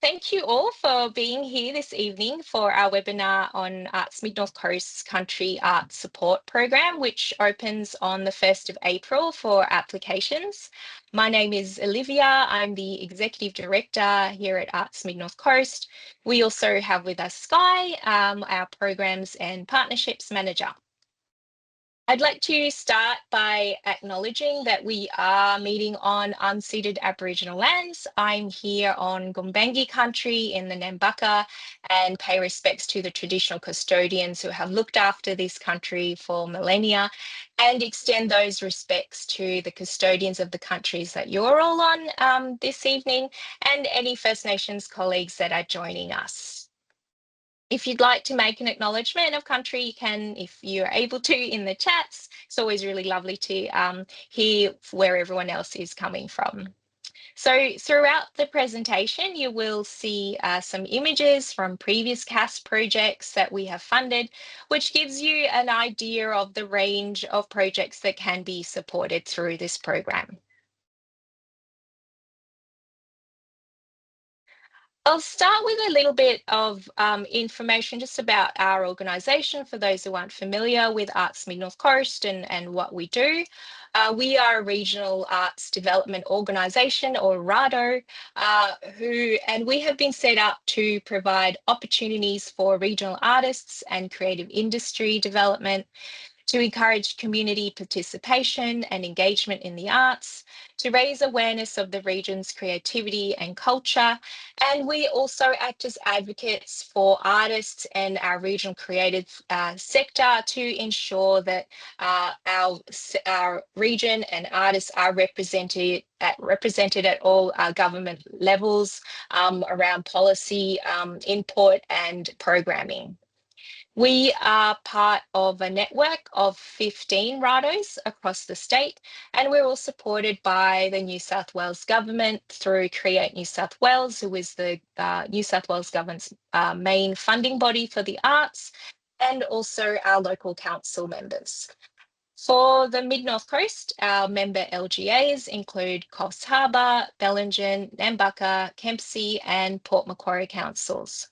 thank you all for being here this evening for our webinar on Arts Mid North Coast's Country Arts Support Program, which opens on the 1st of April for applications. My name is Olivia. I'm the Executive Director here at Arts Mid North Coast. We also have with us Sky, our Programs and Partnerships Manager. I'd like to start by acknowledging that we are meeting on unceded Aboriginal lands. I'm here on Gumbaynggirr country in the Nambucca and pay respects to the traditional custodians who have looked after this country for millennia and extend those respects to the custodians of the countries that you're all on this evening and any First Nations colleagues that are joining us. If you'd like to make an acknowledgement of country, you can, if you're able to, in the chats. It's always really lovely to hear where everyone else is coming from. So throughout the presentation, you will see some images from previous CASP projects that we have funded, which gives you an idea of the range of projects that can be supported through this program. I'll start with a little bit of information just about our organisation for those who aren't familiar with Arts Mid North Coast and what we do. We are a regional arts development organisation, or RADO, and we have been set up to provide opportunities for regional artists and creative industry development, to encourage community participation and engagement in the arts, to raise awareness of the region's creativity and culture. And we also act as advocates for artists and our regional creative sector to ensure that our region and artists are represented at all government levels around policy input and programming. We are part of a network of 15 RADOs across the state, and we're all supported by the New South Wales Government through Create New South Wales, who is the New South Wales Government's main funding body for the arts, and also our local council members. For the Mid North Coast, our member LGAs include Coffs Harbour, Bellingen, Nambucca, Kempsey, and Port Macquarie councils.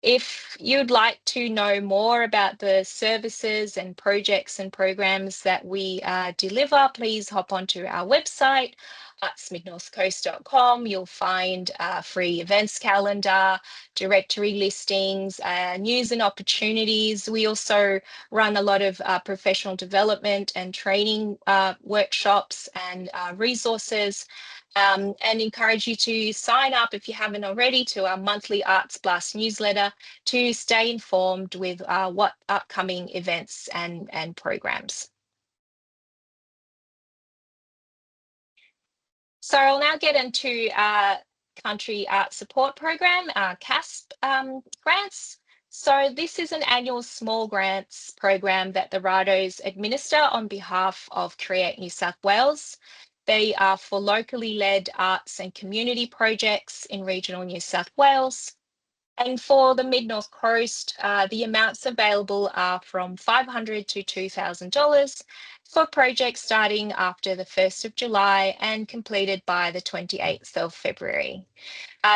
If you'd like to know more about the services and projects and programs that we deliver, please hop onto our website, artsmidnorthcoast.com. You'll find a free events calendar, directory listings, news and opportunities. We also run a lot of professional development and training workshops and resources. And encourage you to sign up, if you haven't already, to our monthly Arts Blast newsletter to stay informed with what upcoming events and programs. So I'll now get into our Country Arts Support Program, our CASP grants. So this is an annual small grants program that the RADOs administer on behalf of Create New South Wales. They are for locally led arts and community projects in regional New South Wales. And for the Mid North Coast, the amounts available are from $500 to $2,000 for projects starting after the 1st of July and completed by the 28th of February.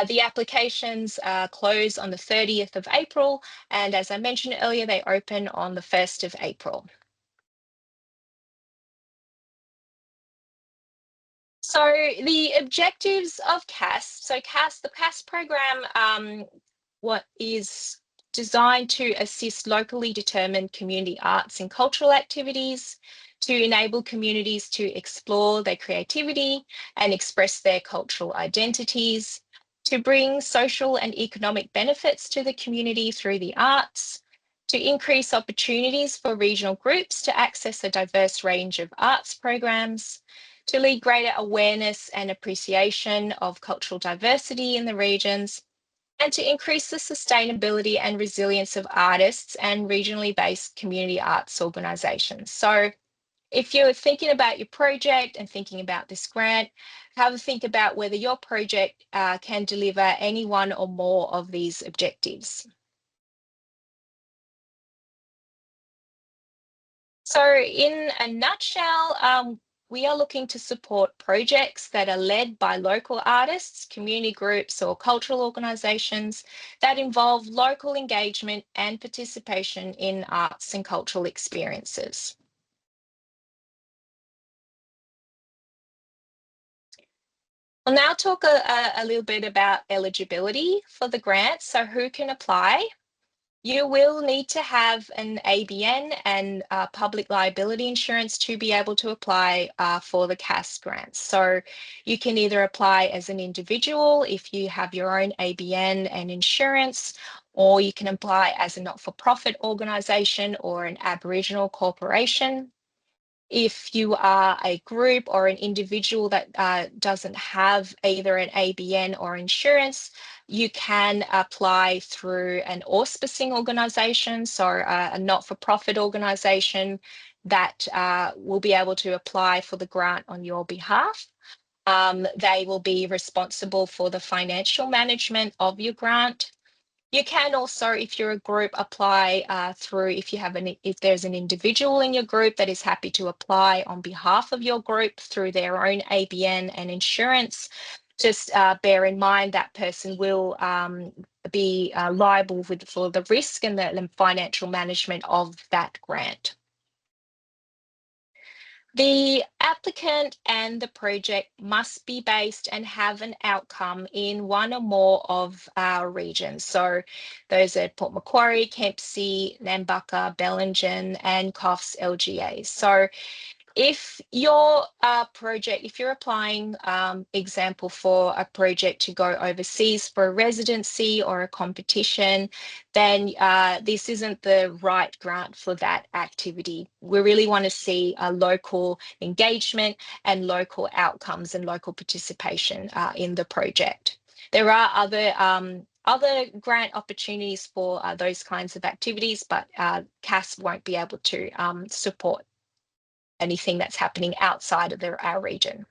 The applications close on the 30th of April, and as I mentioned earlier, they open on the 1st of April. So the objectives of CASP, the CASP program, what is designed to assist locally determined community arts and cultural activities, to enable communities to explore their creativity and express their cultural identities, to bring social and economic benefits to the community through the arts, to increase opportunities for regional groups to access a diverse range of arts programs, to lead greater awareness and appreciation of cultural diversity in the regions, and to increase the sustainability and resilience of artists and regionally based community arts organisations. So if you're thinking about your project and thinking about this grant, have a think about whether your project can deliver any one or more of these objectives. So in a nutshell, We are looking to support projects that are led by local artists, community groups, or cultural organisations that involve local engagement and participation in arts and cultural experiences. I'll now talk a little bit about eligibility for the grant. So who can apply? You will need to have an ABN and public liability insurance to be able to apply for the CASP grants. So you can either apply as an individual if you have your own ABN and insurance, or you can apply as a not-for-profit organisation or an Aboriginal corporation. If you are a group or an individual that doesn't have either an ABN or insurance, you can apply through an auspicing organisation, so a not-for-profit organisation that will be able to apply for the grant on your behalf. They will be responsible for the financial management of your grant. You can also, if you're a group, apply through, if there's an individual in your group that is happy to apply on behalf of your group through their own ABN and insurance. Just bear in mind that person will be liable for the risk and the financial management of that grant. The applicant and the project must be based and have an outcome in one or more of our regions. So those are Port Macquarie, Kempsey, Nambucca, Bellingen, and COF's LGAs. So if your project, if you're applying, example, for a project to go overseas for a residency or a competition, then this isn't the right grant for that activity. We really want to see a local engagement and local outcomes and local participation in the project. There are other grant opportunities for those kinds of activities, but CASP won't be able to support anything that's happening outside of our region.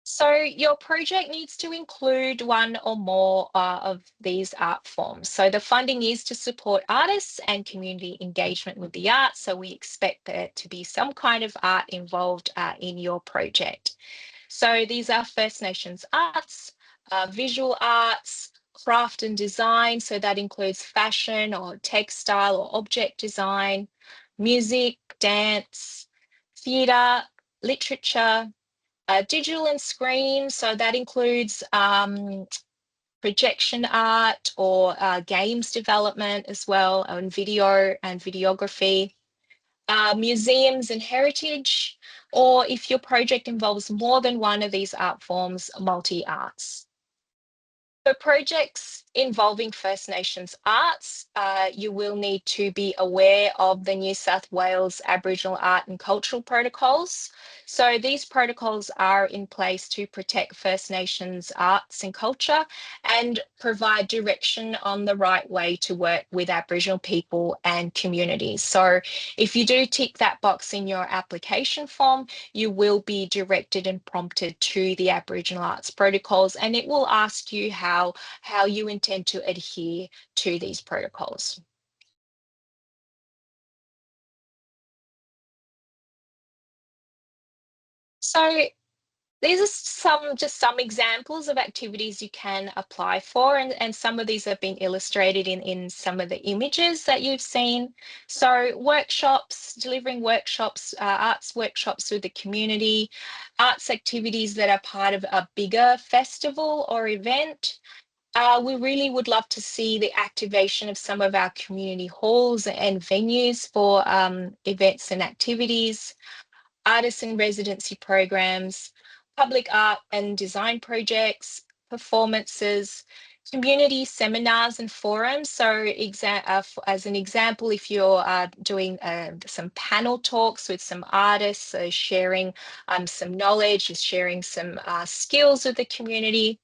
So your project needs to include one or more of these art forms. So the funding is to support artists and community engagement with the arts. So we expect there to be some kind of art involved in your project. So these are First Nations arts, visual arts, craft and design. So that includes fashion or textile or object design, music, dance, theatre, literature, digital and screen. So that includes projection art or games development as well, and video and videography. Museums and heritage, or if your project involves more than one of these art forms, multi-arts. For projects involving First Nations arts, you will need to be aware of the New South Wales Aboriginal Art and Cultural Protocols. So these protocols are in place to protect First Nations arts and culture and provide direction on the right way to work with Aboriginal people and communities. So if you do tick that box in your application form, you will be directed and prompted to the Aboriginal Arts Protocols, and it will ask you how you intend to adhere to these protocols. So these are just some examples of activities you can apply for, and some of these have been illustrated in some of the images that you've seen. So workshops, delivering workshops, arts workshops with the community, arts activities that are part of a bigger festival or event. We really would love to see the activation of some of our community halls and venues for events and activities, artists in residency programs, public art and design projects, performances, community seminars and forums. So as an example, if you're doing some panel talks with some artists, so sharing some knowledge, sharing some skills with the community,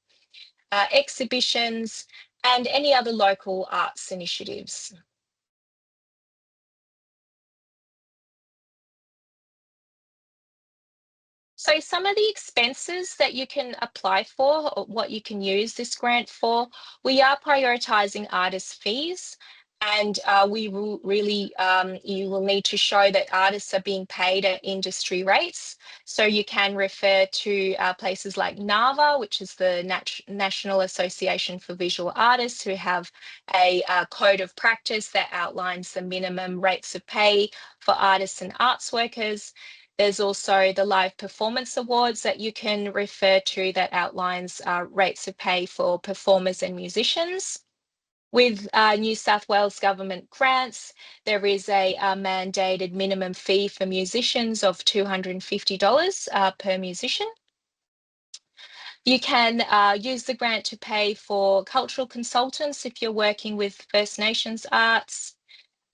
exhibitions, and any other local arts initiatives. So some of the expenses that you can apply for, or what you can use this grant for, we are prioritising artist fees. And we will really, you will need to show that artists are being paid at industry rates. So you can refer to places like NAVA, which is the National Association for Visual Artists, who have a code of practice that outlines the minimum rates of pay for artists and arts workers. There's also the Live Performance Awards that you can refer to that outlines rates of pay for performers and musicians. With New South Wales government grants, there is a mandated minimum fee for musicians of $250 per musician. You can use the grant to pay for cultural consultants if you're working with First Nations arts,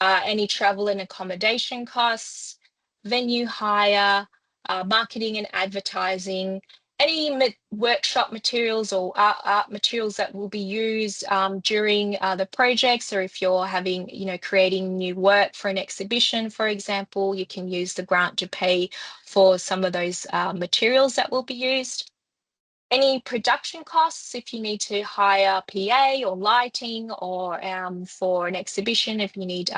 any travel and accommodation costs, venue hire, marketing and advertising, any workshop materials or art materials that will be used during the projects, or if you're having, creating new work for an exhibition, for example, you can use the grant to pay for some of those materials that will be used. Any production costs if you need to hire PA or lighting, or for an exhibition if you need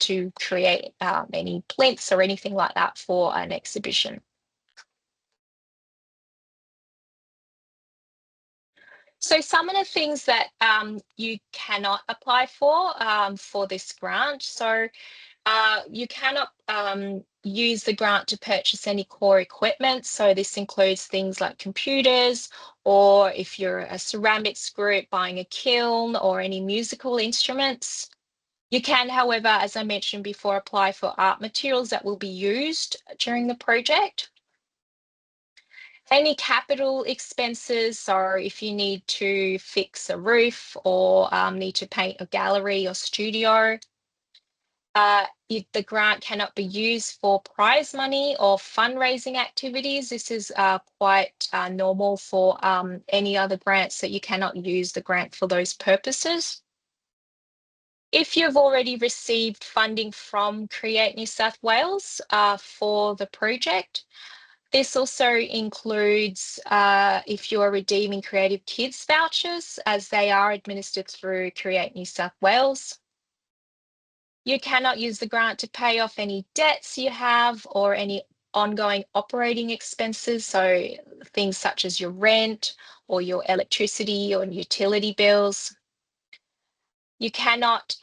to create any plinths or anything like that for an exhibition. So some of the things that you cannot apply for this grant. So you cannot use the grant to purchase any core equipment. So this includes things like computers, or if you're a ceramics group, buying a kiln or any musical instruments. You can, however, as I mentioned before, apply for art materials that will be used during the project. Any capital expenses, so if you need to fix a roof or need to paint a gallery or studio. The grant cannot be used for prize money or fundraising activities. This is quite normal for any other grants, that you cannot use the grant for those purposes. If you've already received funding from Create New South Wales for the project, this also includes if you are redeeming Creative Kids vouchers, as they are administered through Create New South Wales. You cannot use the grant to pay off any debts you have or any ongoing operating expenses, so things such as your rent or your electricity or utility bills. You cannot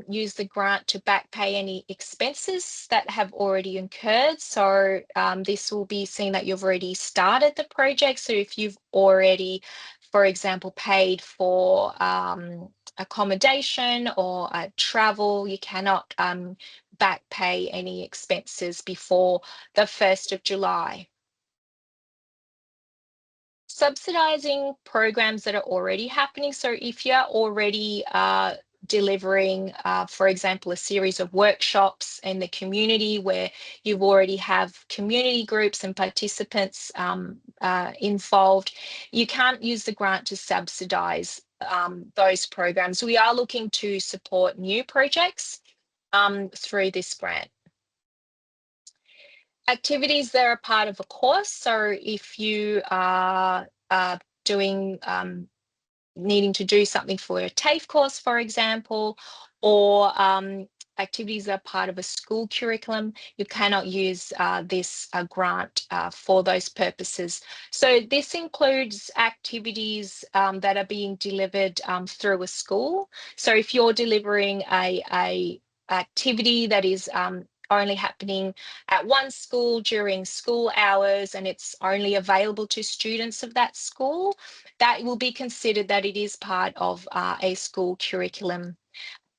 use the grant to back pay any expenses that have already incurred. So this will be seeing that you've already started the project. So if you've already, for example, paid for accommodation or travel, you cannot back pay any expenses before the 1st of July. Subsidizing programs that are already happening. So if you're already delivering, for example, a series of workshops in the community where you've already have community groups and participants involved, you can't use the grant to subsidize those programs. We are looking to support new projects through this grant. Activities that are part of a course. So if you are doing needing to do something for a TAFE course, for example, or activities that are part of a school curriculum, you cannot use this grant for those purposes. So this includes activities that are being delivered through a school. So if you're delivering a activity that is only happening at one school during school hours and it's only available to students of that school, that will be considered that it is part of a school curriculum.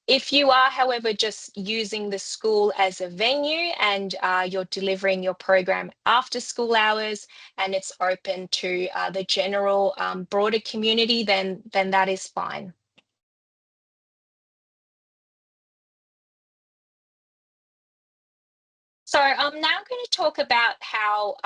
If you are, however, just using the school as a venue and you're delivering your program after school hours and it's open to the general broader community, then that is fine. So I'm now going to talk about how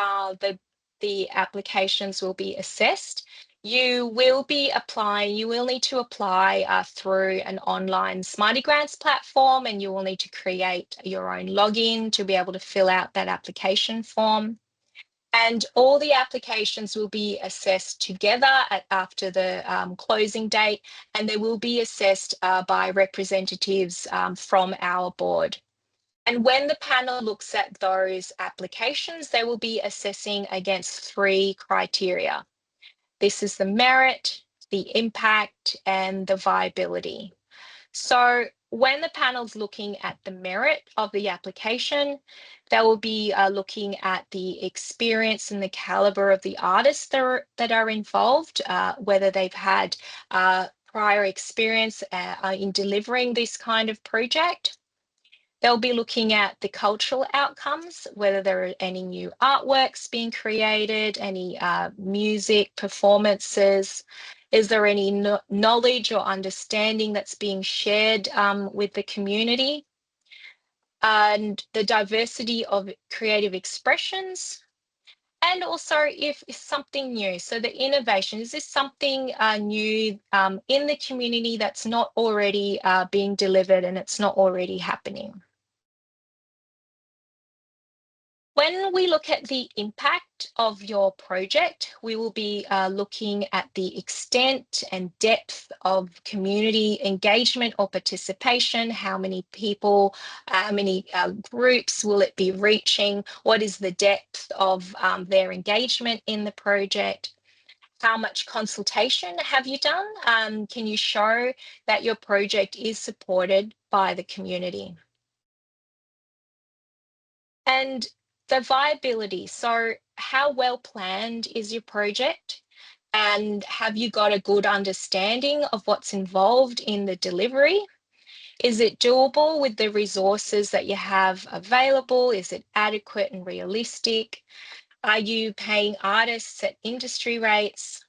the applications will be assessed. You will need to apply through an online Smarty Grants platform, and you will need to create your own login to be able to fill out that application form. And all the applications will be assessed together after the closing date, and they will be assessed by representatives from our board. And when the panel looks at those applications, they will be assessing against 3 criteria. This is the merit, the impact, and the viability. So when the panel's looking at the merit of the application, they will be looking at the experience and the caliber of the artists that are involved, whether they've had prior experience in delivering this kind of project. They'll be looking at the cultural outcomes, whether there are any new artworks being created, any music performances. Is there any knowledge or understanding that's being shared with the community? And the diversity of creative expressions. And also if it's something new, so the innovation, is this something new in the community that's not already being delivered and it's not already happening? When we look at the impact of your project, we will be looking at the extent and depth of community engagement or participation. How many people, how many groups will it be reaching? What is the depth of their engagement in the project? How much consultation have you done? Can you show that your project is supported by the community? And the viability. So, how well planned is your project? And have you got a good understanding of what's involved in the delivery? Is it doable with the resources that you have available? Is it adequate and realistic? Are you paying artists at industry rates?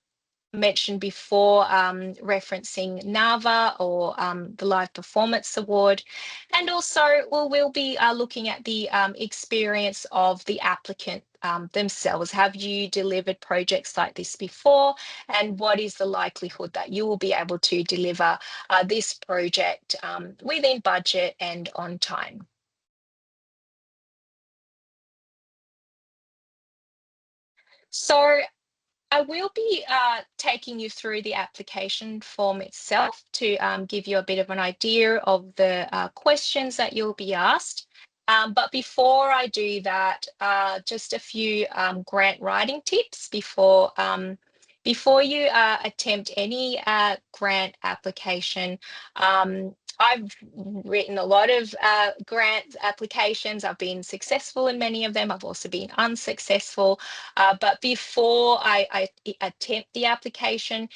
Mentioned before, referencing NAVA or the Live Performance Award. And also, we'll be looking at the experience of the applicant themselves. Have you delivered projects like this before? And what is the likelihood that you will be able to deliver this project within budget and on time? So I will be taking you through the application form itself to give you a bit of an idea of the questions that you'll be asked. But before I do that, just a few grant writing tips before you attempt any grant application. I've written a lot of grant applications. I've been successful in many of them. I've also been unsuccessful. But before I attempt the application,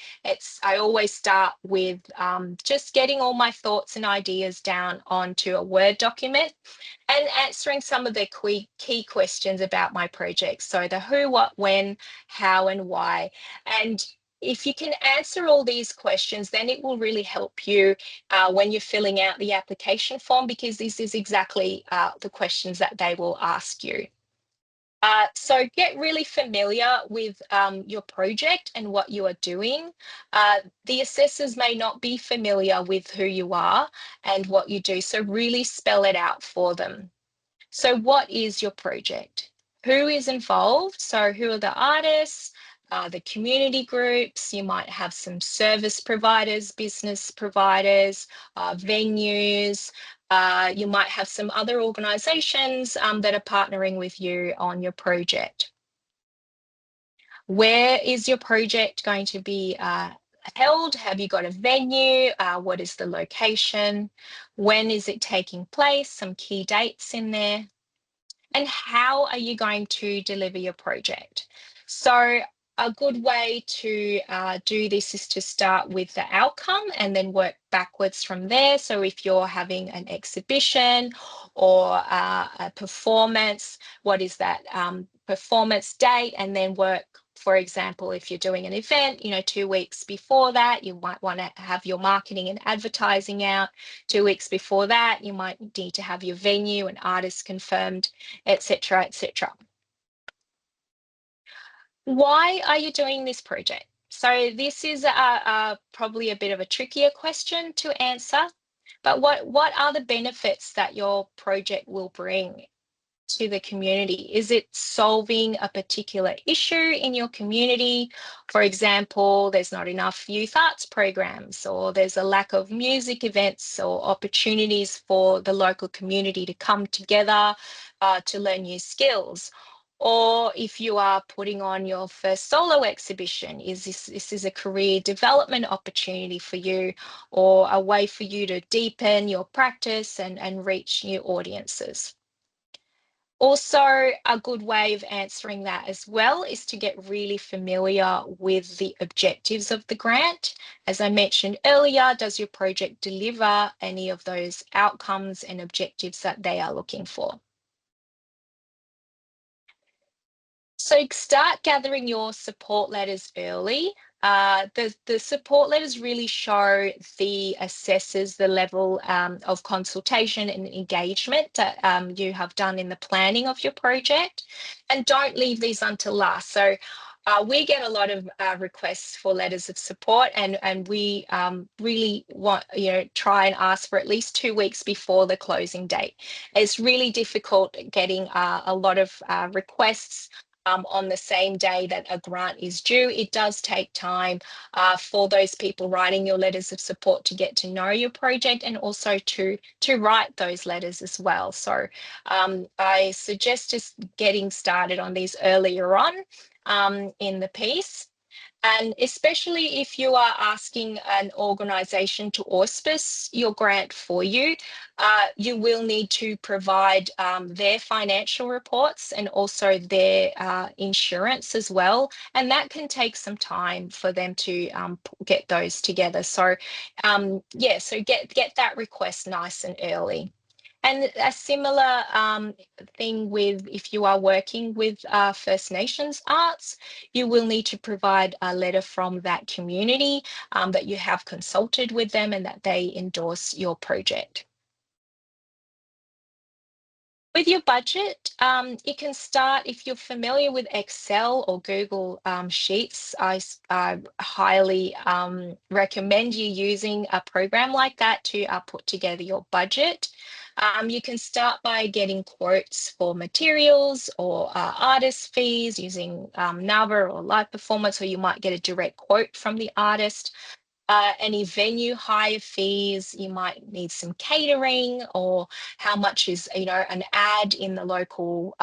I always start with just getting all my thoughts and ideas down onto a Word document and answering some of the key questions about my project. So the who, what, when, how, and why. And if you can answer all these questions, then it will really help you when you're filling out the application form, because this is exactly the questions that they will ask you. So get really familiar with your project and what you are doing. The assessors may not be familiar with who you are and what you do, so really spell it out for them. So what is your project? Who is involved? So who are the artists, the community groups? You might have some service providers, business providers, venues. You might have some other organisations that are partnering with you on your project. Where is your project going to be held? Have you got a venue? What is the location? When is it taking place? Some key dates in there. And how are you going to deliver your project? So a good way to do this is to start with the outcome and then work backwards from there. So if you're having an exhibition or a performance, what is that performance date? And then work, for example, if you're doing an event, 2 weeks before that, you might want to have your marketing and advertising out. 2 weeks before that, you might need to have your venue and artists confirmed, etc., etc. Why are you doing this project? So this is probably a bit of a trickier question to answer, but what are the benefits that your project will bring? to the community? Is it solving a particular issue in your community? For example, there's not enough youth arts programs, or there's a lack of music events or opportunities for the local community to come together to learn new skills. Or if you are putting on your first solo exhibition, is this is a career development opportunity for you, or a way for you to deepen your practice and reach new audiences? Also, a good way of answering that as well is to get really familiar with the objectives of the grant. As I mentioned earlier, does your project deliver any of those outcomes and objectives that they are looking for? So start gathering your support letters early. The support letters really show the assessors the level of consultation and engagement that you have done in the planning of your project, and don't leave these until last. So we get a lot of requests for letters of support, and we really want, try and ask for at least 2 weeks before the closing date. It's really difficult getting a lot of requests on the same day that a grant is due. It does take time for those people writing your letters of support to get to know your project, and also to write those letters as well. So I suggest just getting started on these earlier on in the piece. And especially if you are asking an organisation to auspice your grant for you, you will need to provide their financial reports and also their insurance as well. And that can take some time for them to get those together. So yeah, so get that request nice and early. And a similar thing with if you are working with First Nations arts, you will need to provide a letter from that community that you have consulted with them and that they endorse your project. With your budget, you can start, if you're familiar with Excel or Google Sheets, I highly recommend you using a program like that to put together your budget. You can start by getting quotes for materials or artist fees using Nava or Live Performance, or you might get a direct quote from the artist. Any venue hire fees, you might need some catering, or how much is, an ad in the local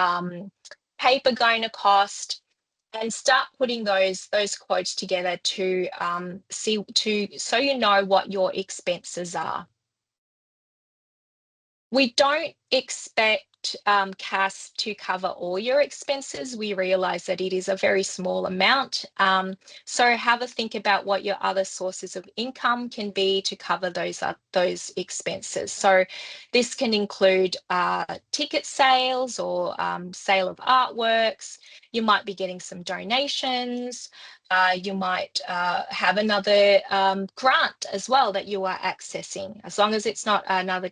paper going to cost, and start putting those quotes together to so you know what your expenses are. We don't expect CASP to cover all your expenses. We realise that it is a very small amount. So have a think about what your other sources of income can be to cover those expenses. So this can include ticket sales or sale of artworks. You might be getting some donations. You might have another grant as well that you are accessing, as long as it's not another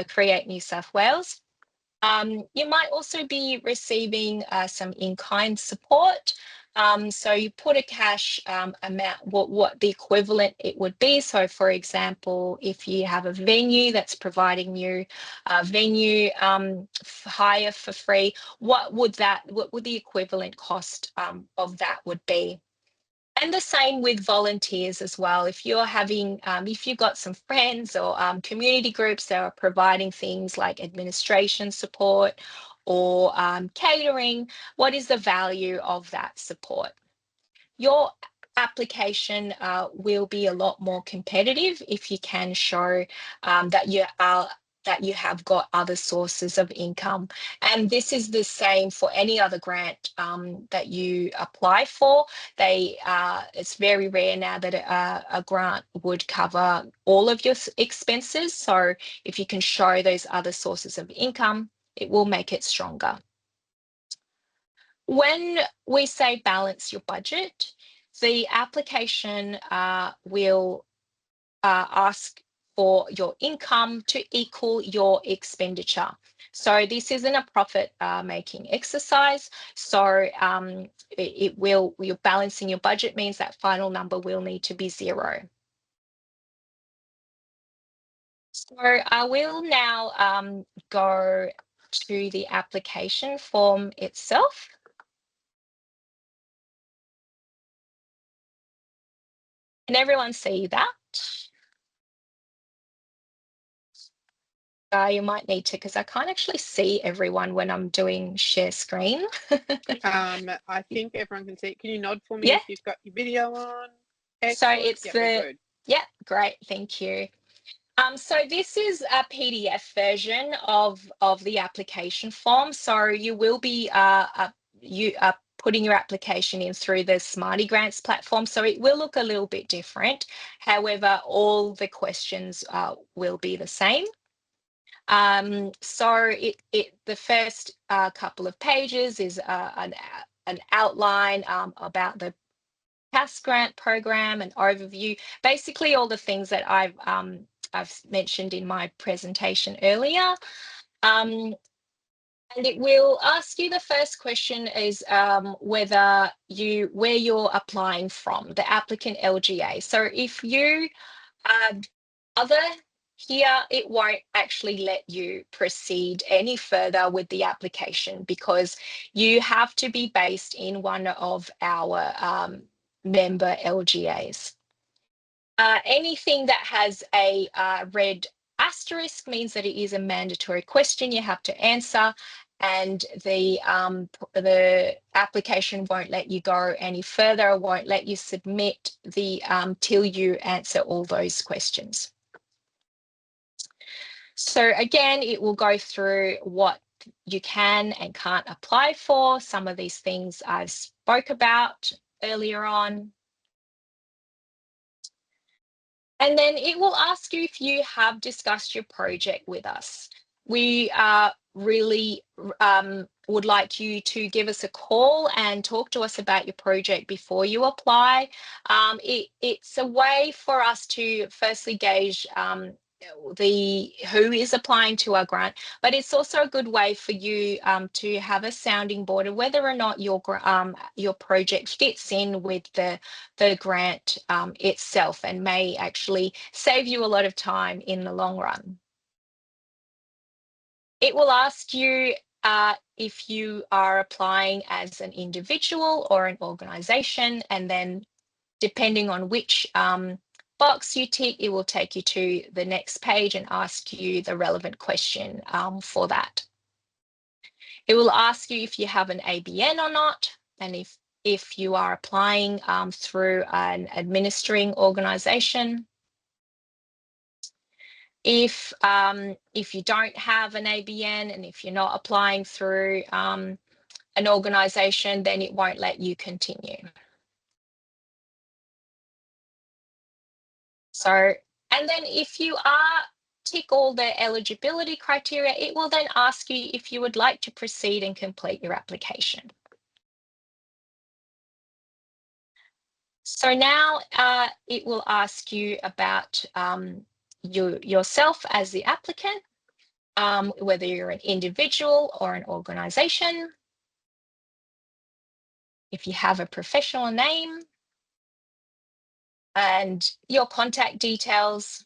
Create New South Wales. You might also be receiving some in-kind support. So you put a cash amount, what the equivalent it would be. So for example, if you have a venue that's providing you a venue hire for free, what would the equivalent cost of that would be? And the same with volunteers as well. If you're having, if you've got some friends or community groups that are providing things like administration support or catering, what is the value of that support? Your application will be a lot more competitive if you can show that you have got other sources of income. And this is the same for any other grant that you apply for. It's very rare now that a grant would cover all of your expenses. So if you can show those other sources of income, it will make it stronger. When we say balance your budget, the application will ask for your income to equal your expenditure. So this isn't a profit making exercise. So you're balancing your budget means that final number will need to be zero. So I will now go to the application form itself. Can everyone see that? You might need to, because I can't actually see everyone when I'm doing share screen. I think everyone can see. Can you nod for me Yeah. if you've got your video on? Excellent. So it's we're good. Yeah, great, thank you. So this is a PDF version of the application form. So you will be putting your application in through the Smarty Grants platform. So it will look a little bit different. However, all the questions will be the same. So the first couple of pages is an outline about the CASP grant program, an overview, basically all the things that I've mentioned in my presentation earlier. And it will ask you, the first question is where you're applying from, the applicant LGA. So if you other here, it won't actually let you proceed any further with the application because you have to be based in one of our member LGAs. Anything that has a red asterisk means that it is a mandatory question you have to answer, and the application won't let you go any further, won't let you submit till you answer all those questions. So again, it will go through what you can and can't apply for. Some of these things I spoke about earlier on. And then it will ask you if you have discussed your project with us. We really would like you to give us a call and talk to us about your project before you apply. It's a way for us to firstly gauge who is applying to our grant, but it's also a good way for you to have a sounding board of whether or not your project fits in with the grant itself, and may actually save you a lot of time in the long run. It will ask you if you are applying as an individual or an organisation, and then depending on which box you tick, it will take you to the next page and ask you the relevant question for that. It will ask you if you have an ABN or not, and if you are applying through an administering organisation. If you don't have an ABN and if you're not applying through an organisation, then it won't let you continue. So, and then if you tick all the eligibility criteria, it will then ask you if you would like to proceed and complete your application. So now it will ask you about yourself as the applicant, whether you're an individual or an organisation, if you have a professional name, and your contact details.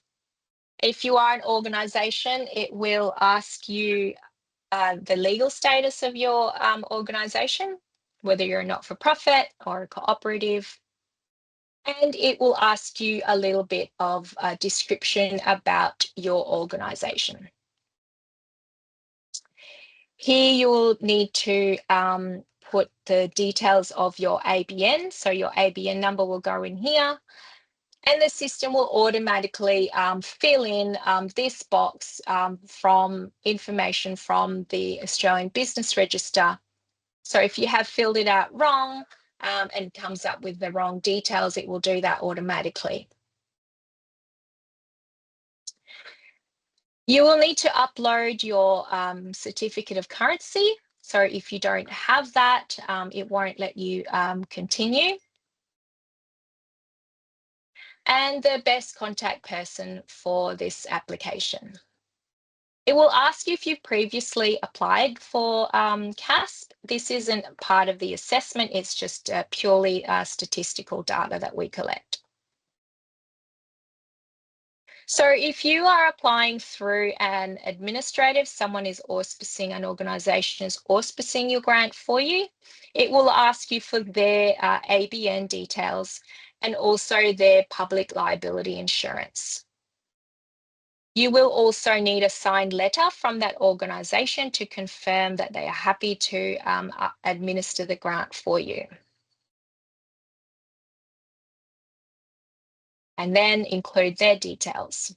If you are an organisation, it will ask you the legal status of your organisation, whether you're a not-for-profit or a cooperative. And it will ask you a little bit of a description about your organisation. Here you will need to put the details of your ABN. So your ABN number will go in here, and the system will automatically fill in this box from information from the Australian Business Register. So if you have filled it out wrong and comes up with the wrong details, it will do that automatically. You will need to upload your certificate of currency. So if you don't have that, it won't let you continue. And the best contact person for this application. It will ask you if you've previously applied for CASP. This isn't part of the assessment, it's just purely statistical data that we collect. So if you are applying through an administrative, someone is auspicing, an organisation is auspicing your grant for you, it will ask you for their ABN details and also their public liability insurance. You will also need a signed letter from that organisation to confirm that they are happy to administer the grant for you. And then include their details.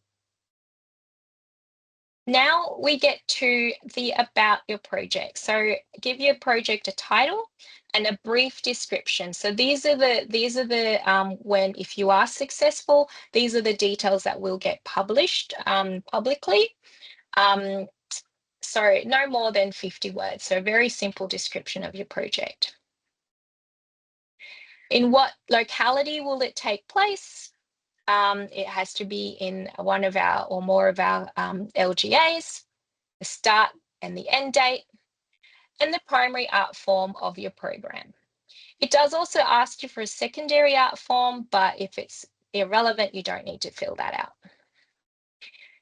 Now we get to the about your project. So give your project a title and a brief description. So these are the when if you are successful, these are the details that will get published publicly. So no more than 50 words. So a very simple description of your project. In what locality will it take place? It has to be in one of our or more of our LGAs. The start and the end date, and the primary art form of your program. It does also ask you for a secondary art form, but if it's irrelevant, you don't need to fill that out.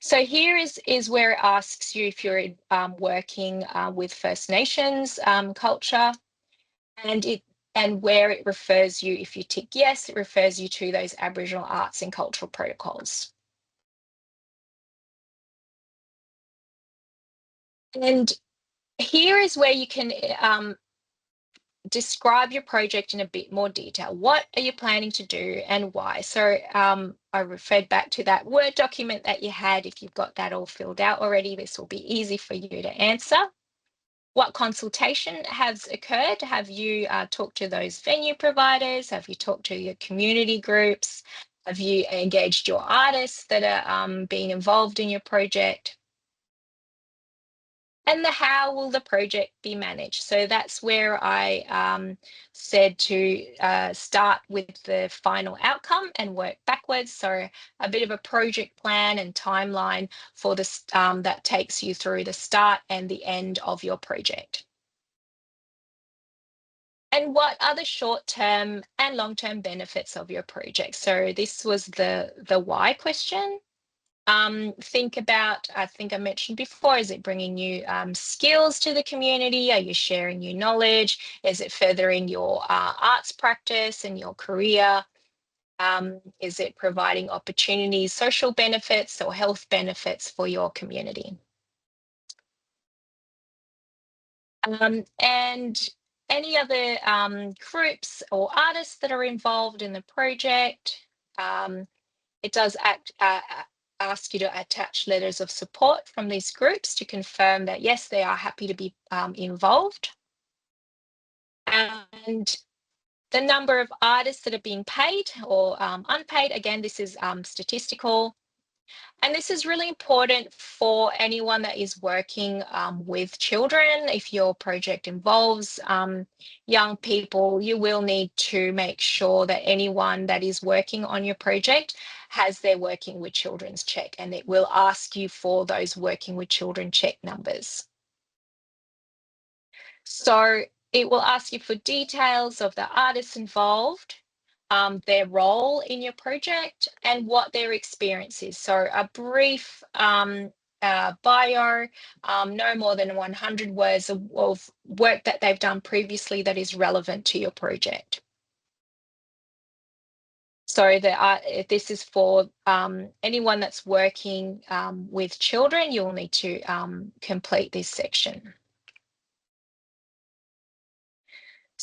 So here is where it asks you if you're working with First Nations culture, and where it refers you, if you tick yes, it refers you to those Aboriginal arts and cultural protocols. And here is where you can describe your project in a bit more detail. What are you planning to do and why? So I referred back to that Word document that you had. If you've got that all filled out already, this will be easy for you to answer. What consultation has occurred? Have you talked to those venue providers? Have you talked to your community groups? Have you engaged your artists that are being involved in your project? And the how will the project be managed? So that's where I said to start with the final outcome and work backwards. So a bit of a project plan and timeline for this that takes you through the start and the end of your project. And what are the short-term and long-term benefits of your project? So this was the why question. Think about, I think I mentioned before, is it bringing new skills to the community? Are you sharing new knowledge? Is it furthering your arts practice and your career? Is it providing opportunities, social benefits or health benefits for your community? And any other groups or artists that are involved in the project? It does ask you to attach letters of support from these groups to confirm that, yes, they are happy to be involved. And the number of artists that are being paid or unpaid, again, this is statistical. And this is really important for anyone that is working with children. If your project involves young people, you will need to make sure that anyone that is working on your project has their working with children's check, and it will ask you for those working with children check numbers. So it will ask you for details of the artists involved, their role in your project, and what their experience is. So a brief bio, no more than 100 words of work that they've done previously that is relevant to your project. So this is for anyone that's working with children, you'll need to complete this section.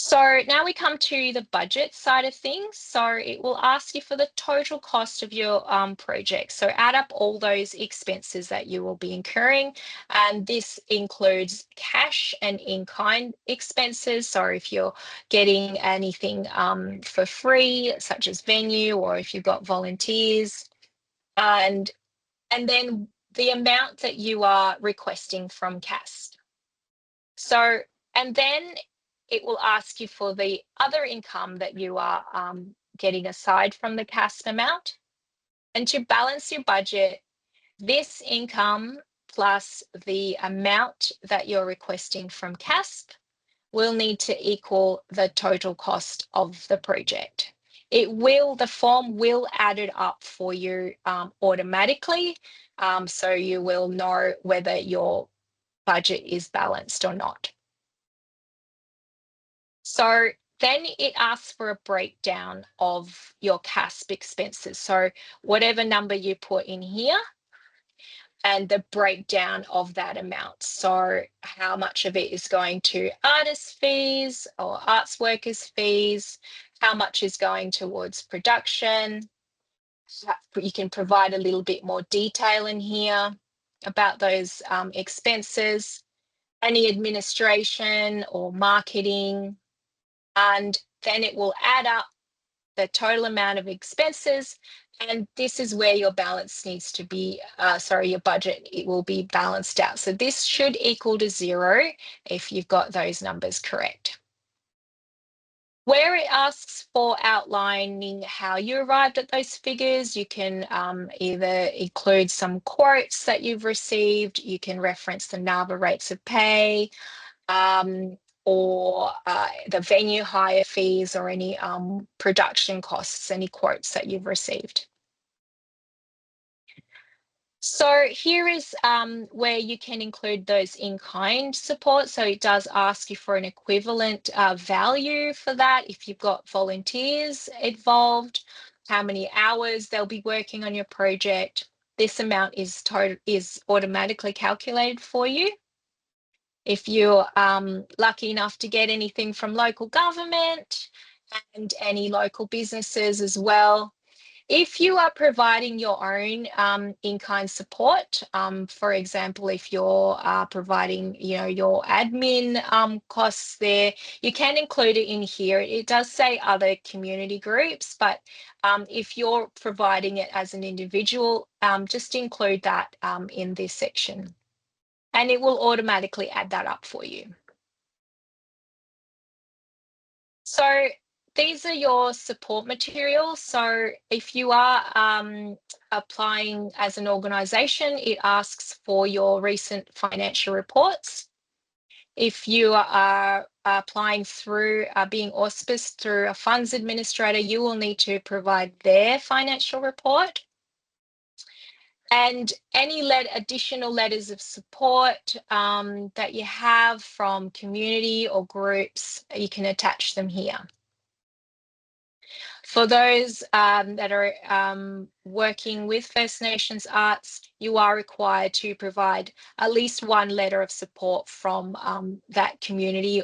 So now we come to the budget side of things. So it will ask you for the total cost of your project. So add up all those expenses that you will be incurring. And this includes cash and in-kind expenses. So if you're getting anything for free, such as venue, or if you've got volunteers, and then the amount that you are requesting from CASP. So, and then it will ask you for the other income that you are getting aside from the CASP amount. And to balance your budget, this income plus the amount that you're requesting from CASP will need to equal the total cost of the project. the form will add it up for you automatically. So you will know whether your budget is balanced or not. So then it asks for a breakdown of your CASP expenses. So whatever number you put in here and the breakdown of that amount. So how much of it is going to artist fees or arts workers fees, how much is going towards production. You can provide a little bit more detail in here about those expenses, any administration or marketing, and then it will add up the total amount of expenses, and this is where your balance needs to be, your budget, it will be balanced out. So this should equal to 0 if you've got those numbers correct. Where it asks for outlining how you arrived at those figures, you can either include some quotes that you've received, you can reference the NAVA rates of pay, or the venue hire fees or any production costs, any quotes that you've received. So here is where you can include those in-kind support. So it does ask you for an equivalent value for that. If you've got volunteers involved, how many hours they'll be working on your project. This amount is automatically calculated for you. If you're lucky enough to get anything from local government and any local businesses as well. If you are providing your own in-kind support, for example, if you're providing, your admin costs there, you can include it in here. It does say other community groups, but if you're providing it as an individual, just include that in this section, and it will automatically add that up for you. So these are your support materials. So if you are applying as an organisation, it asks for your recent financial reports. If you are applying through being auspiced through a funds administrator, you will need to provide their financial report. And any additional letters of support that you have from community or groups, you can attach them here. For those that are working with First Nations arts, you are required to provide at least one letter of support from that community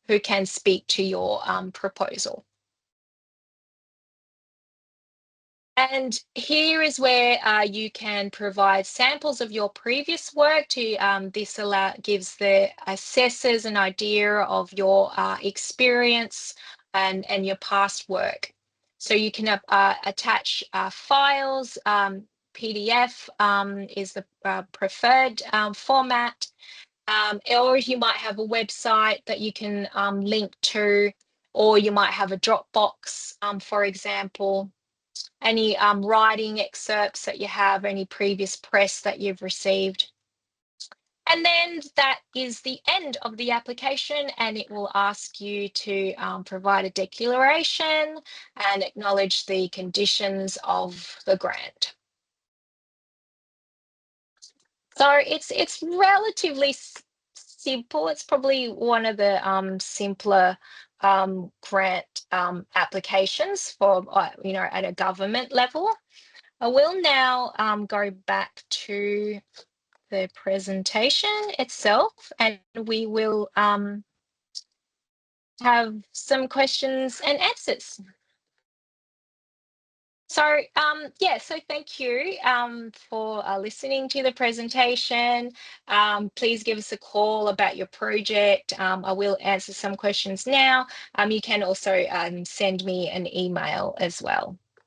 who can speak to your proposal. And here is where you can provide samples of your previous work to this gives the assessors an idea of your experience and your past work. So you can attach files. PDF is the preferred format, or you might have a website that you can link to, or you might have a Dropbox, for example. Any writing excerpts that you have, any previous press that you've received. And then that is the end of the application, and it will ask you to provide a declaration and acknowledge the conditions of the grant. So it's relatively simple. It's probably one of the simpler grant applications for, at a government level. I will now go back to the presentation itself, and we will have some questions and answers. So so thank you for listening to the presentation. Please give us a call about your project. I will answer some questions now. You can also send me an email as well.